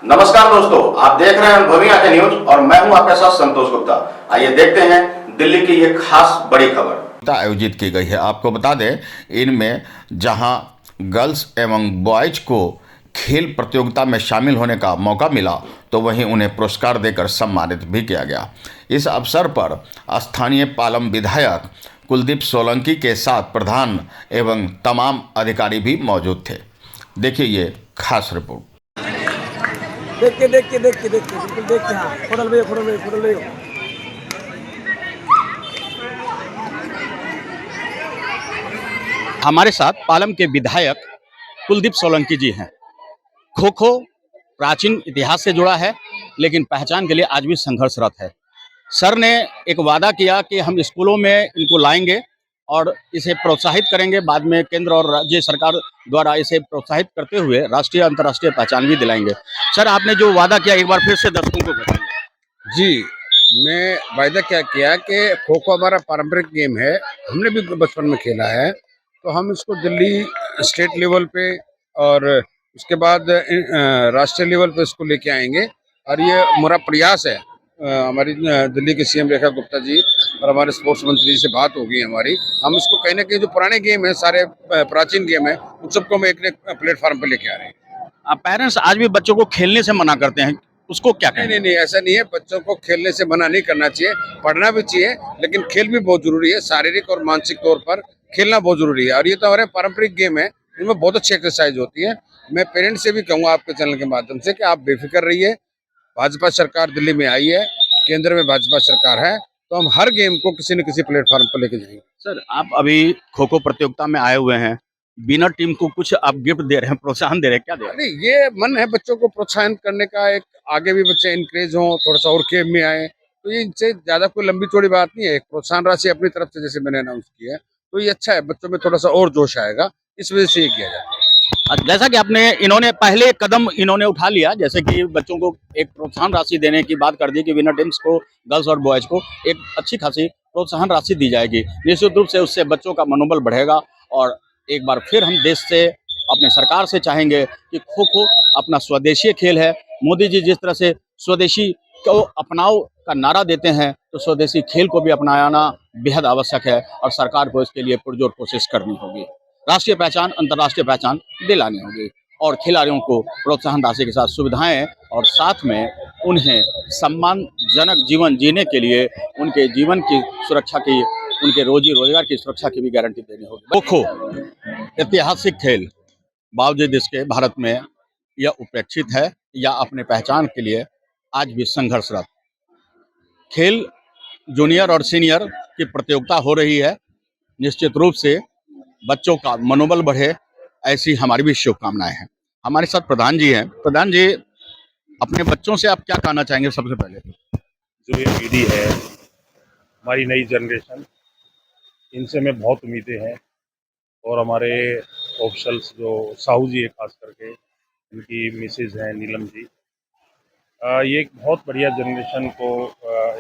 नमस्कार दोस्तों, आप देख रहे हैं भूमि आके न्यूज और मैं हूं आपके साथ संतोष गुप्ता। आइए देखते हैं दिल्ली की ये खास बड़ी खबर आयोजित की गई है। आपको बता दें, इनमें जहां गर्ल्स एवं बॉयज को खेल प्रतियोगिता में शामिल होने का मौका मिला, तो वहीं उन्हें पुरस्कार देकर सम्मानित भी किया गया। इस अवसर पर स्थानीय पालम विधायक कुलदीप सोलंकी के साथ प्रधान एवं तमाम अधिकारी भी मौजूद थे। देखिए ये खास रिपोर्ट। देख के बिल्कुल देख के। हाँ, फोटो ले। हमारे साथ पालम के विधायक कुलदीप सोलंकी जी हैं। खो खो प्राचीन इतिहास से जुड़ा है, लेकिन पहचान के लिए आज भी संघर्षरत है। सर ने एक वादा किया कि हम स्कूलों में इनको लाएंगे और इसे प्रोत्साहित करेंगे। बाद में केंद्र और राज्य सरकार द्वारा इसे प्रोत्साहित करते हुए राष्ट्रीय अंतर्राष्ट्रीय पहचान भी दिलाएंगे। सर, आपने जो वादा किया एक बार फिर से दर्शकों को बताइए। जी, मैं वायदा क्या किया कि खो खो हमारा पारंपरिक गेम है, हमने भी बचपन में खेला है, तो हम इसको दिल्ली स्टेट लेवल पे और उसके बाद राष्ट्रीय लेवल पे इसको लेके आएंगे। और ये हमारा प्रयास है। हमारी दिल्ली के सीएम रेखा गुप्ता जी और हमारे स्पोर्ट्स मंत्री से बात होगी हमारी। हम इसको कहीं ना कहीं जो पुराने गेम है, सारे प्राचीन गेम है, उन सबको हम एक प्लेटफॉर्म पे लेके आ रहे हैं। पेरेंट्स आज भी बच्चों को खेलने से मना करते हैं, उसको क्या कहें? नहीं, ऐसा नहीं है। बच्चों को खेलने से मना नहीं करना चाहिए, पढ़ना भी चाहिए, लेकिन खेल भी बहुत जरूरी है। शारीरिक और मानसिक तौर पर खेलना बहुत जरूरी है। और ये तो हमारे पारंपरिक गेम है, इनमें बहुत अच्छी एक्सरसाइज होती है। मैं पेरेंट्स से भी कहूँगा आपके चैनल के माध्यम से कि आप बेफिक्र रहिए। भाजपा सरकार दिल्ली में आई है, केंद्र में भाजपा सरकार है, तो हम हर गेम को किसी न किसी प्लेटफॉर्म पर लेके जाएंगे। सर, आप अभी खो खो प्रतियोगिता में आए हुए हैं, विनर टीम को कुछ आप गिफ्ट दे रहे हैं, प्रोत्साहन दे रहे हैं, क्या दे रहे हैं? नहीं, ये मन है बच्चों को प्रोत्साहन करने का, एक आगे भी बच्चे इनक्रेज हों, थोड़ा सा और गेम में आए, तो ये इनसे ज्यादा कोई लंबी चौड़ी बात नहीं है। एक प्रोत्साहन राशि अपनी तरफ से जैसे मैंने अनाउंस किया है, तो ये अच्छा है, बच्चों में थोड़ा सा और जोश आएगा, इस वजह से ये किया जाए। जैसा कि इन्होंने पहले कदम उठा लिया, जैसे कि बच्चों को एक प्रोत्साहन राशि देने की बात कर दी कि विनर टीम्स को, गर्ल्स और बॉयज को एक अच्छी खासी प्रोत्साहन राशि दी जाएगी। निश्चित रूप से उससे बच्चों का मनोबल बढ़ेगा और एक बार फिर हम देश से, अपने सरकार से चाहेंगे कि खो खो अपना स्वदेशी खेल है। मोदी जी जिस तरह से स्वदेशी को अपनाओ का नारा देते हैं, तो स्वदेशी खेल को भी अपनाना बेहद आवश्यक है और सरकार को इसके लिए पुरजोर कोशिश करनी होगी। राष्ट्रीय पहचान, अंतर्राष्ट्रीय पहचान दिलानी होगी और खिलाड़ियों को प्रोत्साहन राशि के साथ सुविधाएं और साथ में उन्हें सम्मानजनक जीवन जीने के लिए उनके जीवन की सुरक्षा की, उनके रोजी रोजगार की सुरक्षा की भी गारंटी देनी होगी। खो खो ऐतिहासिक खेल, बावजूद इसके भारत में यह उपेक्षित है या अपने पहचान के लिए आज भी संघर्षरत। खेल जूनियर और सीनियर की प्रतियोगिता हो रही है। निश्चित रूप से बच्चों का मनोबल बढ़े, ऐसी हमारी भी शुभकामनाएं हैं। हमारे साथ प्रधान जी हैं। प्रधान जी, अपने बच्चों से आप क्या कहना चाहेंगे? सबसे पहले जो ये पीढ़ी है, हमारी नई जनरेशन, इनसे मैं बहुत उम्मीदें हैं। और हमारे ऑफिसल्स जो साहू जी है, खास करके इनकी मिसेज हैं नीलम जी, ये एक बहुत बढ़िया जनरेशन को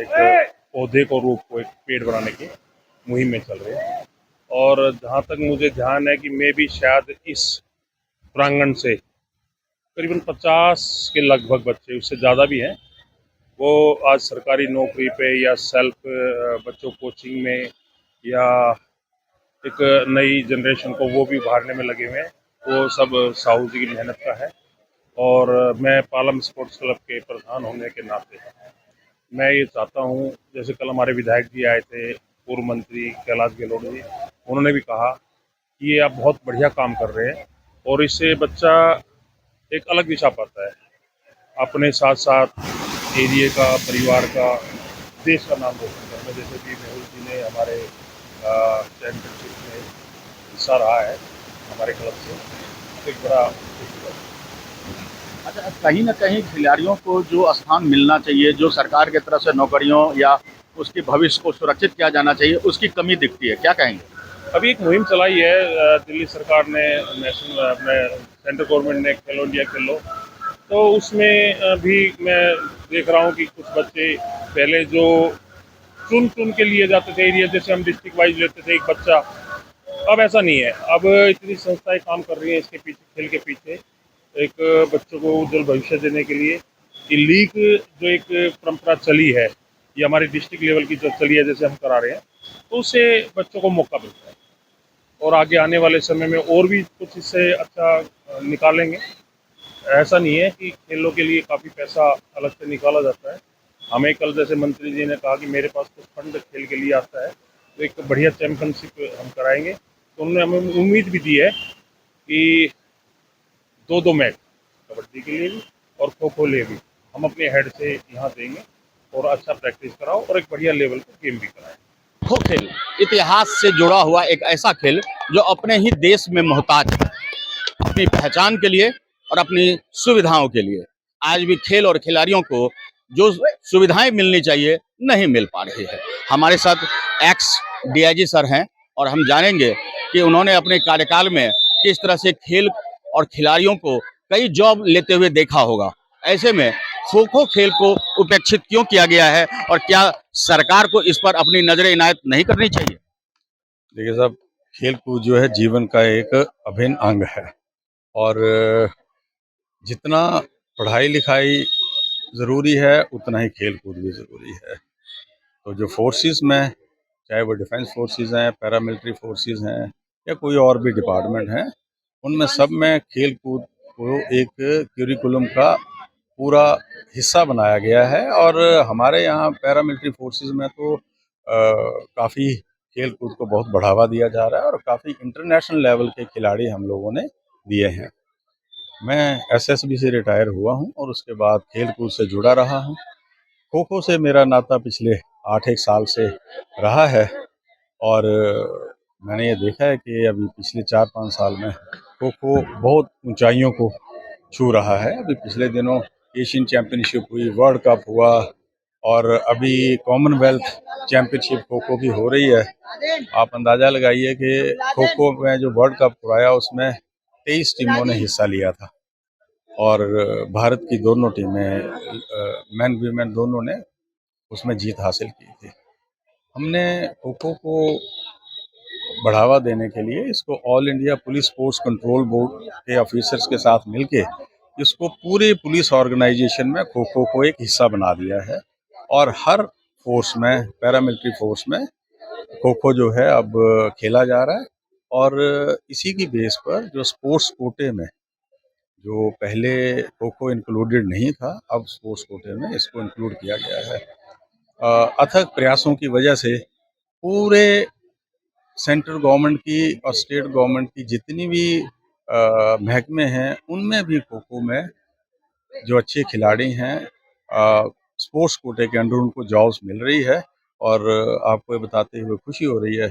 एक पौधे को, रूप को एक पेड़ बनाने की मुहिम में चल रहे हैं। और जहाँ तक मुझे ध्यान है कि मैं भी शायद इस प्रांगण से करीबन 50 के लगभग बच्चे, उससे ज़्यादा भी हैं, वो आज सरकारी नौकरी पे या सेल्फ बच्चों कोचिंग में या एक नई जनरेशन को वो भी उभारने में लगे हुए हैं। वो सब साहू जी की मेहनत का है। और मैं पालम स्पोर्ट्स क्लब के प्रधान होने के नाते मैं ये चाहता हूँ, जैसे कल हमारे विधायक जी आए थे, पूर्व मंत्री कैलाश गहलोत जी, उन्होंने भी कहा कि ये आप बहुत बढ़िया काम कर रहे हैं और इससे बच्चा एक अलग दिशा पाता है, अपने साथ साथ एरिया का, परिवार का, देश का नाम रोशन करना। जैसे कि मेहुल जी ने हमारे चैंपियनशिप में हिस्सा रहा है हमारे क्लब से, एक बड़ा। अच्छा, कहीं ना कहीं खिलाड़ियों को जो स्थान मिलना चाहिए, जो सरकार की तरफ से नौकरियों या उसके भविष्य को सुरक्षित किया जाना चाहिए, उसकी कमी दिखती है, क्या कहेंगे? अभी एक मुहिम चलाई है दिल्ली सरकार ने, नेशनल अपने सेंट्रल गवर्नमेंट ने, खेलो इंडिया खेलो, तो उसमें भी मैं देख रहा हूँ कि कुछ बच्चे पहले जो चुन के लिए जाते थे एरिया, जैसे हम डिस्ट्रिक्ट वाइज लेते थे एक बच्चा, अब ऐसा नहीं है। अब इतनी संस्थाएं काम कर रही हैं इसके पीछे, खेल के पीछे, एक बच्चों को उज्जवल भविष्य देने के लिए कि लीग जो एक परंपरा चली है, ये हमारी डिस्ट्रिक्ट लेवल की जो चली है, जैसे हम करा रहे हैं, तो उससे बच्चों को मौका मिलता है और आगे आने वाले समय में और भी कुछ इससे अच्छा निकालेंगे। ऐसा नहीं है कि खेलों के लिए काफ़ी पैसा अलग से निकाला जाता है। हमें कल जैसे मंत्री जी ने कहा कि मेरे पास कुछ फंड खेल के लिए आता है, तो एक बढ़िया चैंपियनशिप हम कराएंगे। तो उन्होंने हमें उम्मीद भी दी है कि 2-2 मैच कबड्डी के लिए भी और खो खो लिए भी हम अपने हेड से यहाँ देंगे और अच्छा प्रैक्टिस कराओ और एक बढ़िया लेवल पर गेम भी कराएं। खो खेल इतिहास से जुड़ा हुआ एक ऐसा खेल जो अपने ही देश में मोहताज है, अपनी पहचान के लिए और अपनी सुविधाओं के लिए। आज भी खेल और खिलाड़ियों को जो सुविधाएं मिलनी चाहिए नहीं मिल पा रही है। हमारे साथ एक्स डीआईजी सर हैं और हम जानेंगे कि उन्होंने अपने कार्यकाल में किस तरह से खेल और खिलाड़ियों को कई जॉब लेते हुए देखा होगा। ऐसे में खो खो खेल को उपेक्षित क्यों किया गया है और क्या सरकार को इस पर अपनी नजर इनायत नहीं करनी चाहिए? देखिए साहब, खेल कूद जो है जीवन का एक अभिन्न अंग है और जितना पढ़ाई लिखाई ज़रूरी है उतना ही खेल कूद भी ज़रूरी है। तो जो फोर्सेस में, चाहे वो डिफेंस फोर्सेस हैं, पैरामिलिट्री फोर्सेस हैं या कोई और भी डिपार्टमेंट हैं, उनमें सब में खेल कूद को एक करिकुलम का पूरा हिस्सा बनाया गया है। और हमारे यहाँ पैरामिलिट्री फोर्सेस में तो काफ़ी खेल कूद को बहुत बढ़ावा दिया जा रहा है और काफ़ी इंटरनेशनल लेवल के खिलाड़ी हम लोगों ने दिए हैं। मैं एसएसबी से रिटायर हुआ हूं और उसके बाद खेल कूद से जुड़ा रहा हूं। खो खो से मेरा नाता पिछले 8-1 साल से रहा है और मैंने ये देखा है कि अभी पिछले 4-5 साल में खो खो बहुत ऊंचाइयों को छू रहा है। अभी पिछले दिनों एशियन चैम्पियनशिप हुई, वर्ल्ड कप हुआ और अभी कॉमनवेल्थ चैम्पियनशिप खो खो की हो रही है। आप अंदाज़ा लगाइए कि खो खो में जो वर्ल्ड कप हुआ उसमें 23 टीमों ने हिस्सा लिया था और भारत की दोनों टीमें मेन वीमेन दोनों ने उसमें जीत हासिल की थी। हमने खो खो को बढ़ावा देने के लिए इसको all India police sports control board के ऑफिसर्स के साथ मिलके इसको पूरे पुलिस ऑर्गेनाइजेशन में खो खो को एक हिस्सा बना दिया है और हर फोर्स में, पैरामिलिट्री फोर्स में खो खो जो है अब खेला जा रहा है। और इसी की बेस पर जो स्पोर्ट्स कोटे में, जो पहले खो खो इंक्लूडेड नहीं था, अब स्पोर्ट्स कोटे में इसको इंक्लूड किया गया है। अथक प्रयासों की वजह से पूरे सेंट्रल गवर्नमेंट की और स्टेट गवर्नमेंट की जितनी भी महकमे हैं, उनमें भी खो खो में जो अच्छे खिलाड़ी हैं स्पोर्ट्स कोटे के अंडर उनको जॉब्स मिल रही है। और आपको ये बताते हुए खुशी हो रही है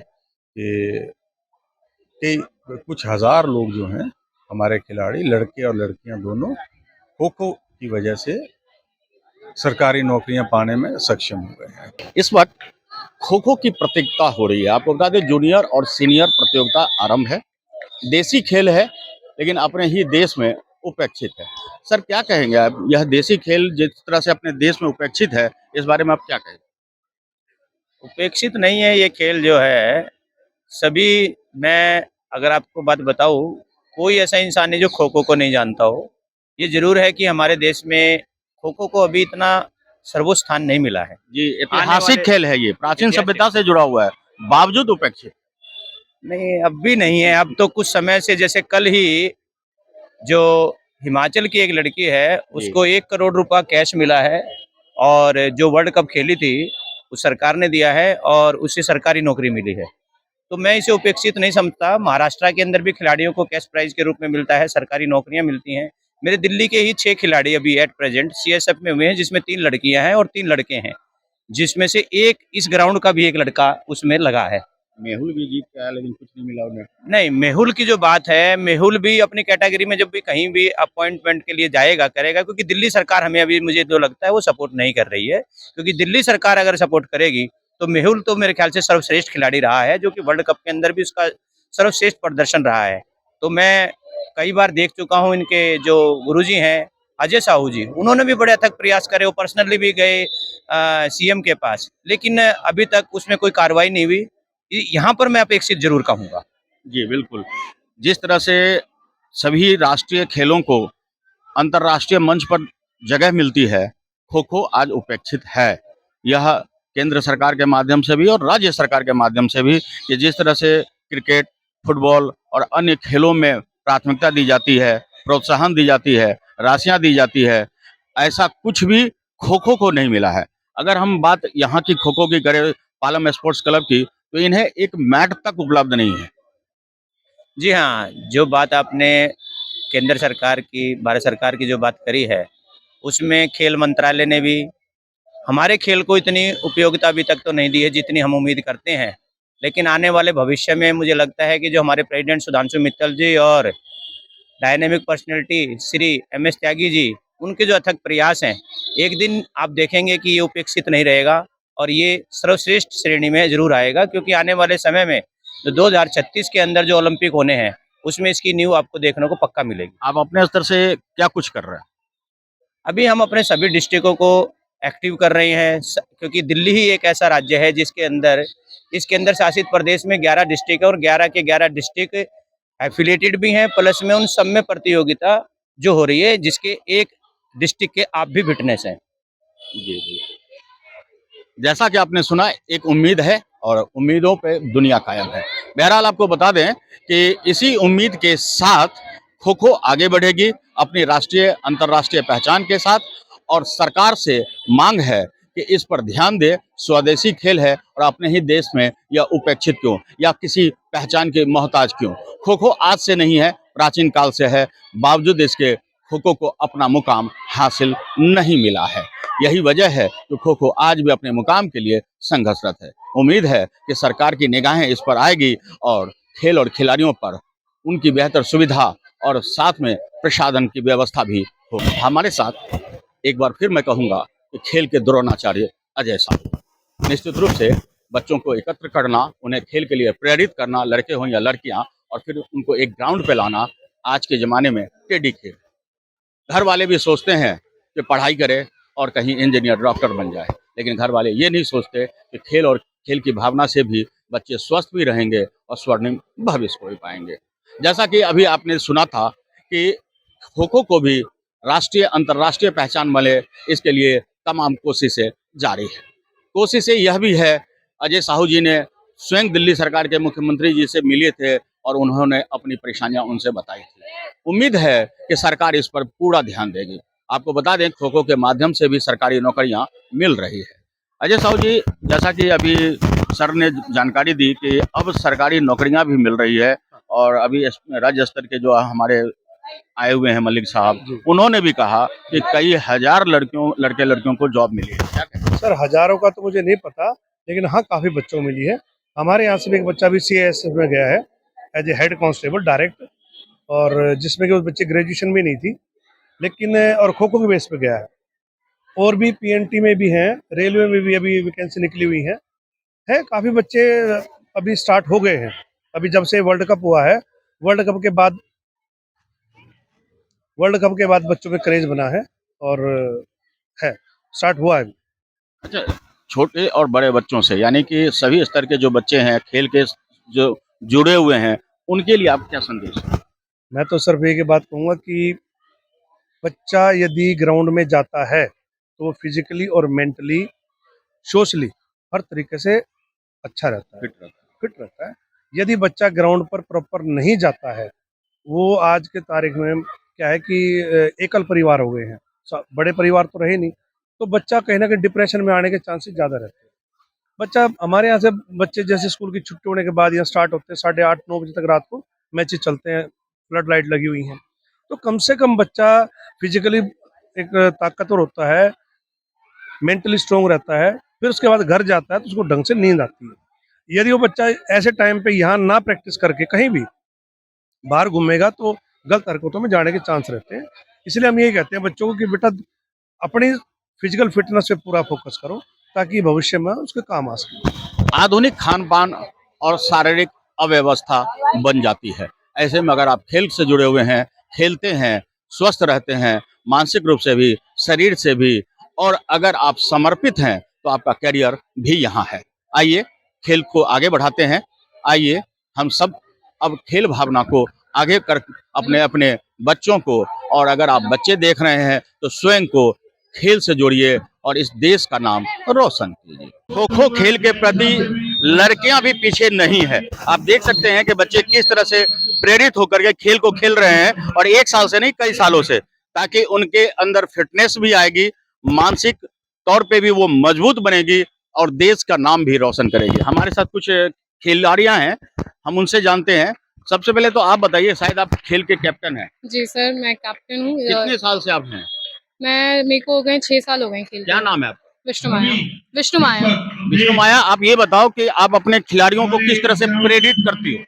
कि कुछ हज़ार लोग जो हैं हमारे खिलाड़ी, लड़के और लड़कियां दोनों, खो खो की वजह से सरकारी नौकरियां पाने में सक्षम हो गए हैं। इस वक्त खो खो की प्रतियोगिता हो रही है। आपको बता दें जूनियर और सीनियर प्रतियोगिता आरंभ है। देसी खेल है लेकिन अपने ही देश में उपेक्षित है। सर क्या कहेंगे आप, यह देसी खेल जिस तरह से अपने देश में उपेक्षित है, इस बारे में आप क्या कहेंगे? उपेक्षित नहीं है ये खेल जो है सभी। मैं अगर आपको बात बताऊं, कोई ऐसा इंसान नहीं जो खो खो को नहीं जानता हो। ये जरूर है कि हमारे देश में खो खो को अभी इतना सर्वोच्च स्थान नहीं मिला है। जी, ऐतिहासिक खेल है ये, प्राचीन सभ्यता से जुड़ा हुआ है, बावजूद उपेक्षित नहीं, अब भी नहीं है। अब तो कुछ समय से, जैसे कल ही जो हिमाचल की एक लड़की है उसको 1 करोड़ रुपया कैश मिला है और जो वर्ल्ड कप खेली थी उस सरकार ने दिया है और उसे सरकारी नौकरी मिली है। तो मैं इसे उपेक्षित नहीं समझता। महाराष्ट्र के अंदर भी खिलाड़ियों को कैश प्राइज के रूप में मिलता है, सरकारी नौकरियां मिलती हैं। मेरे दिल्ली के ही 6 खिलाड़ी अभी एट प्रेजेंट सीएसएफ में हुए हैं, जिसमें 3 लड़कियां हैं और 3 लड़के हैं, जिसमें से एक इस ग्राउंड का भी एक लड़का उसमें लगा है। मेहुल भी जीत के आया लेकिन कुछ नहीं मिला उन्हें। नहीं, मेहुल की जो बात है, मेहुल भी अपनी कैटेगरी में जब भी कहीं भी अपॉइंटमेंट के लिए जाएगा करेगा, क्योंकि दिल्ली सरकार हमें अभी, मुझे जो लगता है वो सपोर्ट नहीं कर रही है। क्योंकि दिल्ली सरकार अगर सपोर्ट करेगी तो मेहुल तो मेरे ख्याल से सर्वश्रेष्ठ खिलाड़ी रहा है, जो कि वर्ल्ड कप के अंदर भी उसका सर्वश्रेष्ठ प्रदर्शन रहा है। तो मैं कई बार देख चुका हूँ, इनके जो गुरुजी हैं अजय साहू जी, उन्होंने भी बड़े अथक प्रयास करे, वो पर्सनली भी गए सीएम के पास, लेकिन अभी तक उसमें कोई कार्रवाई नहीं हुई। यहाँ पर मैं अपेक्षित जरूर कहूँगा। जी बिल्कुल, जिस तरह से सभी राष्ट्रीय खेलों को अंतर्राष्ट्रीय मंच पर जगह मिलती है, खो खो आज उपेक्षित है। यह केंद्र सरकार के माध्यम से भी और राज्य सरकार के माध्यम से भी कि जिस तरह से क्रिकेट, फुटबॉल और अन्य खेलों में प्राथमिकता दी जाती है, प्रोत्साहन दी जाती है, राशियां दी जाती है, ऐसा कुछ भी खो खो को नहीं मिला है। अगर हम बात यहाँ की खो खो की करें, पालम स्पोर्ट्स क्लब की, तो इन्हें एक मैट तक उपलब्ध नहीं है। जी हाँ, जो बात आपने केंद्र सरकार की, भारत सरकार की जो बात करी है, उसमें खेल मंत्रालय ने भी हमारे खेल को इतनी उपयोगिता अभी तक तो नहीं दी है जितनी हम उम्मीद करते हैं। लेकिन आने वाले भविष्य में मुझे लगता है कि जो हमारे प्रेसिडेंट सुधांशु मित्तल जी और dynamic personality Shri MS Tyagi ji, उनके जो अथक प्रयास हैं, एक दिन आप देखेंगे कि ये उपेक्षित नहीं रहेगा और ये सर्वश्रेष्ठ श्रेणी में जरूर आएगा, क्योंकि आने वाले समय में जो 2036 के अंदर जो ओलंपिक होने हैं, उसमें इसकी नींव आपको देखने को पक्का मिलेगी। आप अपने स्तर से क्या कुछ कर रहे हैं? अभी हम अपने सभी डिस्ट्रिक्टों को एक्टिव कर रहे हैं, क्योंकि दिल्ली ही एक ऐसा राज्य है जिसके अंदर, इस केंद्र शासित प्रदेश में 11 डिस्ट्रिक्ट है और 11 के 11 डिस्ट्रिक्ट एफिलिएटेड भी हैं, प्लस में उन सब में प्रतियोगिता जो हो रही है, जिसके एक डिस्ट्रिक्ट के आप भी फिटनेस हैं। जी। जैसा कि आपने सुना, एक उम्मीद है और उम्मीदों पे दुनिया कायम है। बहरहाल आपको बता दें कि इसी उम्मीद के साथ खो खो आगे बढ़ेगी अपनी राष्ट्रीय अंतर्राष्ट्रीय पहचान के साथ, और सरकार से मांग है कि इस पर ध्यान दे। स्वदेशी खेल है और अपने ही देश में यह उपेक्षित क्यों या किसी पहचान के मोहताज क्यों? खो खो आज से नहीं है, प्राचीन काल से है, बावजूद इसके खो खो को अपना मुकाम हासिल नहीं मिला है। यही वजह है कि खो खो आज भी अपने मुकाम के लिए संघर्षरत है। उम्मीद है कि सरकार की निगाहें इस पर आएगी और खेल और खिलाड़ियों पर उनकी बेहतर सुविधा और साथ में प्रसाधन की व्यवस्था भी होगी। हमारे साथ एक बार फिर मैं कहूँगा कि खेल के द्रोणाचार्य अजय साहू। निश्चित रूप से बच्चों को एकत्र करना, उन्हें खेल के लिए प्रेरित करना, लड़के हों या लड़कियां, और फिर उनको एक ग्राउंड पे लाना, आज के ज़माने में टेढ़ी खेल। घर वाले भी सोचते हैं कि पढ़ाई करे और कहीं इंजीनियर, डॉक्टर बन जाए, लेकिन घर वाले ये नहीं सोचते कि खेल और खेल की भावना से भी बच्चे स्वस्थ भी रहेंगे और स्वर्णिम भविष्य को भी पाएंगे। जैसा कि अभी आपने सुना था कि खो खो को भी राष्ट्रीय अंतर्राष्ट्रीय पहचान मिले, इसके लिए तमाम कोशिशें जारी है। कोशिशें यह भी है, अजय साहू जी ने स्वयं दिल्ली सरकार के मुख्यमंत्री जी से मिले थे और उन्होंने अपनी परेशानियां उनसे बताई थी। उम्मीद है कि सरकार इस पर पूरा ध्यान देगी। आपको बता दें, खो खो के माध्यम से भी सरकारी नौकरियां मिल रही है। अजय साहू जी, जैसा कि अभी सर ने जानकारी दी कि अब सरकारी नौकरियां भी मिल रही है, और अभी राज्य स्तर के जो हमारे आए हुए हैं मलिक साहब, उन्होंने भी कहा कि कई हजार लड़के लड़कियों को जॉब मिली है। क्या कहें? सर, हजारों का तो मुझे नहीं पता, लेकिन हाँ काफ़ी बच्चों को मिली है। हमारे यहाँ से भी एक बच्चा भी CAS में गया है as a head constable direct, और जिसमें कि उस बच्चे ग्रेजुएशन भी नहीं थी, लेकिन और खो खो के बेस पे गया है। और भी PNT में भी हैं, रेलवे में भी अभी वैकेंसी निकली हुई है काफ़ी बच्चे अभी स्टार्ट हो गए हैं। अभी जब से वर्ल्ड कप हुआ है, वर्ल्ड कप के बाद बच्चों में क्रेज बना है और है स्टार्ट हुआ है। अच्छा, छोटे और बड़े बच्चों से, यानी कि सभी स्तर के जो बच्चे हैं खेल के जो जुड़े हुए हैं, उनके लिए आप क्या संदेश हैं? मैं तो सिर्फ एक ही बात कहूँगा कि बच्चा यदि ग्राउंड में जाता है तो वो फिजिकली और मेंटली, सोशली हर तरीके से अच्छा रहता है, फिट रहता है। यदि बच्चा ग्राउंड पर प्रॉपर नहीं जाता है, वो आज के तारीख में क्या है कि एकल परिवार हो गए हैं, बड़े परिवार तो रहे नहीं, तो बच्चा कहीं ना कहीं डिप्रेशन में आने के चांसेस ज़्यादा रहते हैं। बच्चा हमारे यहाँ से बच्चे जैसे स्कूल की छुट्टी होने के बाद यहाँ स्टार्ट होते हैं, 8:30-9 बजे तक रात को मैचेस चलते हैं, फ्लड लाइट लगी हुई हैं, तो कम से कम बच्चा फिजिकली एक ताकतवर होता है, मेंटली स्ट्रोंग रहता है, फिर उसके बाद घर जाता है तो उसको ढंग से नींद आती है। यदि वो बच्चा ऐसे टाइम पे यहाँ ना प्रैक्टिस करके कहीं भी बाहर घूमेगा तो गलत हरकतों में जाने के चांस रहते हैं। इसलिए हम यही कहते हैं बच्चों को कि बेटा अपनी फिजिकल फिटनेस पे पूरा फोकस करो, ताकि भविष्य में उसके काम आ सके। आधुनिक खान पान और शारीरिक अव्यवस्था बन जाती है। ऐसे में अगर आप खेल से जुड़े हुए हैं, खेलते हैं, स्वस्थ रहते हैं, मानसिक रूप से भी, शरीर से भी, और अगर आप समर्पित हैं तो आपका करियर भी यहाँ है। आइए खेल को आगे बढ़ाते हैं। आइए हम सब अब खेल भावना को आगे कर अपने अपने बच्चों को और अगर आप बच्चे देख रहे हैं तो स्वयं को खेल से जोड़िए और इस देश का नाम रोशन कीजिए। खो खो खेल के प्रति लड़कियां भी पीछे नहीं है। आप देख सकते हैं कि बच्चे किस तरह से प्रेरित होकर के खेल को खेल रहे हैं, और एक साल से नहीं कई सालों से, ताकि उनके अंदर फिटनेस भी आएगी, मानसिक तौर पे भी वो मजबूत बनेगी और देश का नाम भी रोशन करेगी। हमारे साथ कुछ खिलाड़ियां हैं, हम उनसे जानते हैं। सबसे पहले तो आप बताइए, शायद आप खेल के कैप्टन हैं। जी सर, मैं कैप्टन हूँ। कितने साल से आप हैं? मेरे को हो गए 6 साल हो गए खेलते। क्या नाम है आपका? विष्णु माया। विष्णु माया। विष्णु माया, आप ये बताओ कि आप अपने खिलाड़ियों को किस तरह से प्रेरित करती हो?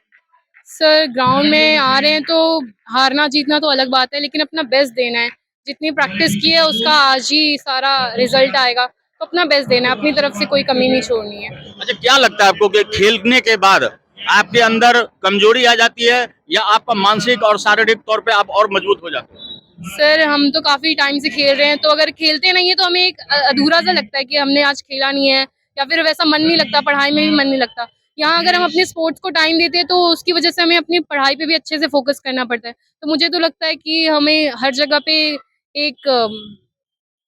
सर, ग्राउंड में आ रहे हैं तो हारना जीतना तो अलग बात है, लेकिन अपना बेस्ट देना है। जितनी प्रैक्टिस की है उसका आज ही सारा रिजल्ट आएगा, तो अपना बेस्ट देना है, अपनी तरफ से कोई कमी नहीं छोड़नी है। अच्छा, क्या लगता है आपको कि खेलने के बाद आपके अंदर कमजोरी आ जाती है, या आपका मानसिक और शारीरिक तौर पे आप और मजबूत हो जाते हो? सर, हम तो काफी टाइम से खेल रहे हैं, तो अगर खेलते नहीं है तो हमें एक अधूरा सा लगता है कि हमने आज खेला नहीं है, या फिर वैसा मन नहीं लगता, पढ़ाई में भी मन नहीं लगता। यहाँ अगर हम अपने स्पोर्ट्स को टाइम देते हैं तो उसकी वजह से हमें अपनी पढ़ाई पे भी अच्छे से फोकस करना पड़ता है। तो मुझे तो लगता है कि हमें हर जगह पे एक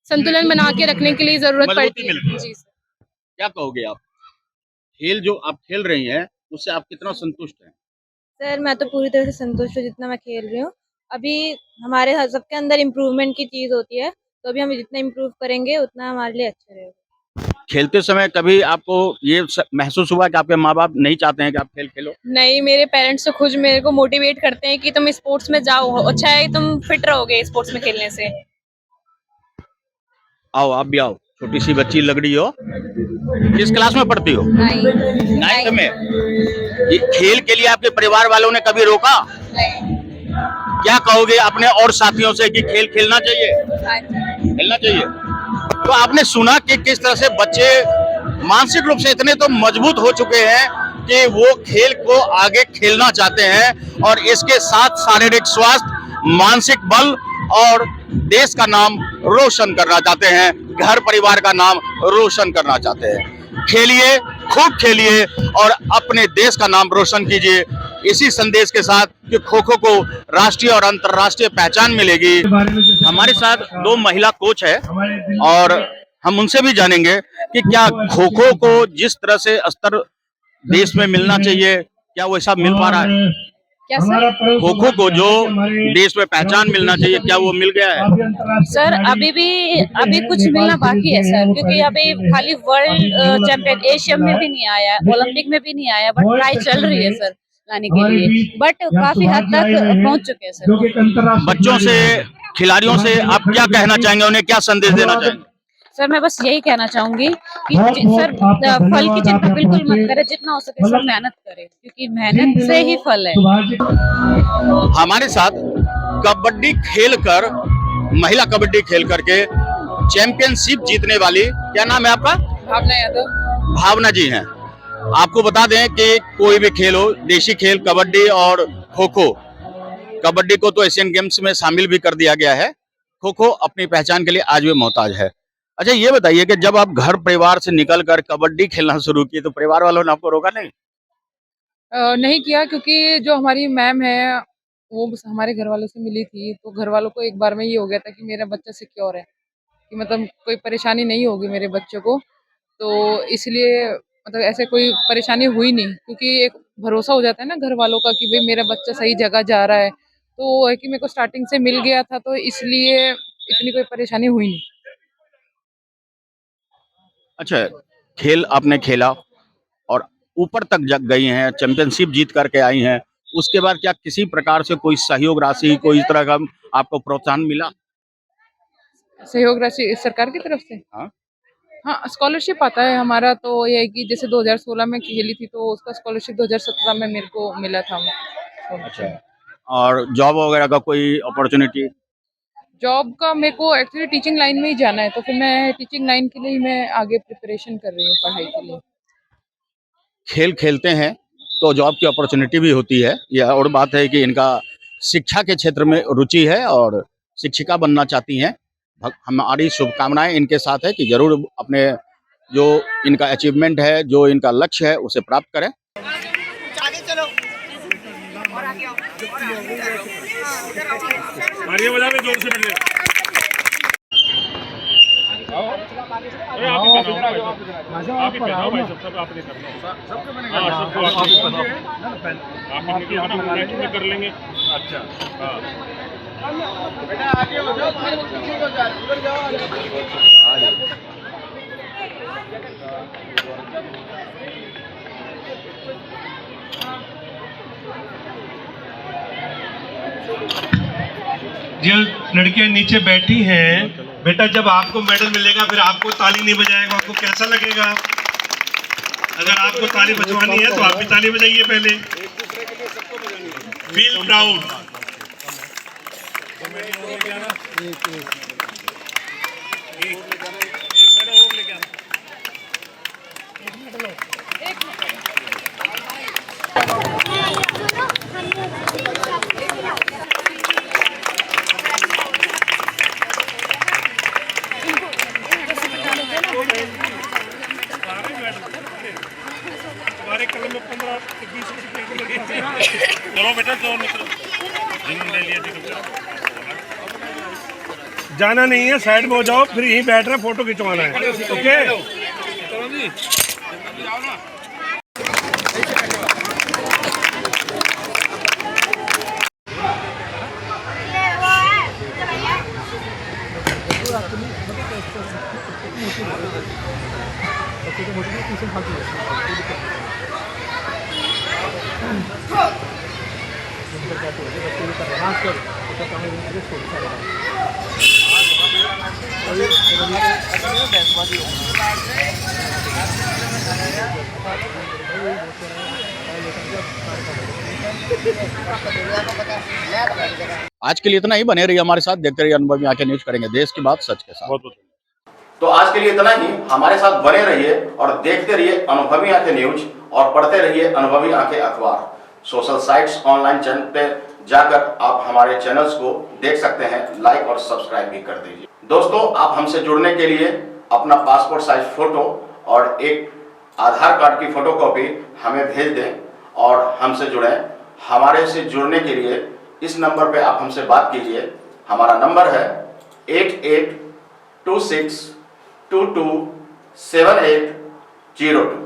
संतुलन बना के रखने के लिए जरूरत मजबूती पड़ती है। मिलती है। जी सर। क्या कहोगे आप? खेल जो आप खेल रही हैं उससे आप कितना संतुष्ट हैं? सर, मैं तो पूरी तरह से संतुष्ट हूँ जितना मैं खेल रही हूँ। अभी हमारे सबके अंदर इम्प्रूवमेंट की चीज़ होती है, तो अभी हम जितना इम्प्रूव करेंगे उतना हमारे लिए अच्छा रहेगा। खेलते समय कभी आपको ये महसूस हुआ कि आपके माँ बाप नहीं चाहते हैं कि आप खेल खेलो? नहीं, मेरे पेरेंट्स तो खुद मेरे को मोटिवेट करते हैं कि तुम स्पोर्ट्स में जाओ, अच्छा है तुम फिट रहोगे स्पोर्ट्स में खेलने से। आओ, आप भी आओ। छोटी सी बच्ची लग रही हो, किस क्लास में पढ़ती हो? 9th में। ये खेल के लिए आपके परिवार वालों ने कभी रोका? क्या कहोगे अपने और साथियों से कि खेल खेलना चाहिए? खेलना चाहिए। तो आपने सुना कि किस तरह से बच्चे मानसिक रूप से इतने तो मजबूत हो चुके हैं कि वो खेल को आगे खेलना चाहते हैं, और इसके साथ शारीरिक स्वास्थ्य, मानसिक बल और देश का नाम रोशन करना चाहते हैं, घर परिवार का नाम रोशन करना चाहते हैं। खेलिए, खूब खेलिए और अपने देश का नाम रोशन कीजिए, इसी संदेश के साथ कि खो खो को राष्ट्रीय और अंतर्राष्ट्रीय पहचान मिलेगी। हमारे साथ 2 महिला कोच है, और हम उनसे भी जानेंगे कि क्या खो खो को जिस तरह से स्तर देश में मिलना चाहिए, क्या वैसा मिल पा रहा है? क्या सर? खो खो को जो देश में पहचान मिलना चाहिए, क्या वो मिल गया है? सर, अभी कुछ मिलना बाकी है सर, क्योंकि अभी खाली वर्ल्ड चैंपियन एशिया में भी नहीं आया, ओलंपिक में भी नहीं आया, बट ट्राई चल रही है सर लाने के लिए, बट काफी हद तक पहुंच चुके हैं सर। बच्चों से, खिलाड़ियों से आप क्या कहना चाहेंगे, उन्हें क्या संदेश देना चाहेंगे? सर, मैं बस यही कहना चाहूंगी कि सर फल की चिंता बिल्कुल मत करें, जितना हो सके सब मेहनत करें, क्योंकि मेहनत से ही फल है। हमारे साथ कबड्डी खेलकर, महिला कबड्डी खेल करके चैंपियनशिप जीतने वाली, क्या नाम है आपका? भावना यादव। भावना जी हैं। आपको बता दें कि कोई भी खेल हो, देशी खेल कबड्डी और खो खो, कबड्डी को तो एशियन गेम्स में शामिल भी कर दिया गया है, खो खो अपनी पहचान के लिए आज भी मोहताज है। अच्छा, ये बताइए कि जब आप घर परिवार से निकलकर कबड्डी खेलना शुरू किए तो परिवार वालों ने आपको रोका नहीं? नहीं किया, क्योंकि जो हमारी मैम है वो बस हमारे घर वालों से मिली थी, तो घर वालों को एक बार में ये हो गया था कि मेरा बच्चा सिक्योर है, कि मतलब कोई परेशानी नहीं होगी मेरे बच्चे को, तो इसलिए मतलब ऐसे कोई परेशानी हुई नहीं, क्योंकि एक भरोसा हो जाता है ना घर वालों का कि भाई मेरा बच्चा सही जगह जा रहा है, तो वो है कि मेरे को स्टार्टिंग से मिल गया था, तो इसलिए इतनी कोई परेशानी हुई नहीं। अच्छा, खेल आपने खेला और ऊपर तक जग गई हैं, चैंपियनशिप जीत करके आई हैं, उसके बाद क्या किसी प्रकार से कोई सहयोग राशि, कोई इस तरह का आपको प्रोत्साहन मिला? सहयोग राशि सरकार की तरफ से? हाँ। हाँ, स्कॉलरशिप आता है हमारा, तो ये है कि जैसे 2016 में खेली थी तो उसका स्कॉलरशिप 2017 में मेरे को मिला था। अच्छा, और जॉब वगैरह का कोई अपॉर्चुनिटी? जॉब का मेरे को एक्चुअली टीचिंग लाइन में ही जाना है, तो फिर मैं टीचिंग लाइन के लिए ही मैं आगे प्रिपरेशन कर रही हूँ पढ़ाई के लिए। खेल खेलते हैं तो जॉब की अपॉर्चुनिटी भी होती है, यह और बात है कि इनका शिक्षा के क्षेत्र में रुचि है और शिक्षिका बनना चाहती हैं। हमारी शुभकामनाएं इनके साथ है कि जरूर अपने जो इनका अचीवमेंट है, जो इनका लक्ष्य है, उसे प्राप्त करें। तालियां बजा के जोर से बैठे आप ही पहनाओ भाई, सब आपने करना आप कर लेंगे। अच्छा हाँ बेटा आगे हो जाओ, उधर जाओ जो लड़कियां नीचे बैठी हैं, बेटा जब आपको मेडल मिलेगा फिर आपको ताली नहीं बजाएगा, आपको कैसा लगेगा? अगर आपको ताली बजवानी है तो आप भी ताली बजाइए पहले। Feel proud. हमारे कलम में 15-20 चलो बेटा जो ले लिया जाना नहीं है, साइड में हो जाओ, फिर यहीं बैठ रहे फोटो खिंचवाना है। ओके आज के लिए इतना ही। बने रहिए हमारे साथ, देखते रहिए अनुभवी आंखें न्यूज, करेंगे देश की बात सच के साथ। बहुत बहुत तो आज के लिए इतना ही। हमारे साथ बने रहिए और देखते रहिए अनुभवी आंखें न्यूज और पढ़ते रहिए अनुभवी आंखें अखबार। सोशल साइट्स, ऑनलाइन चैनल पे जाकर आप हमारे चैनल्स को देख सकते हैं, लाइक और सब्सक्राइब भी कर दीजिए। दोस्तों, आप हमसे जुड़ने के लिए अपना पासपोर्ट साइज फोटो और एक आधार कार्ड की फोटोकॉपी हमें भेज दें और हमसे जुड़ें। हमारे से जुड़ने के लिए इस नंबर पे आप हमसे बात कीजिए। हमारा नंबर है 8826227802।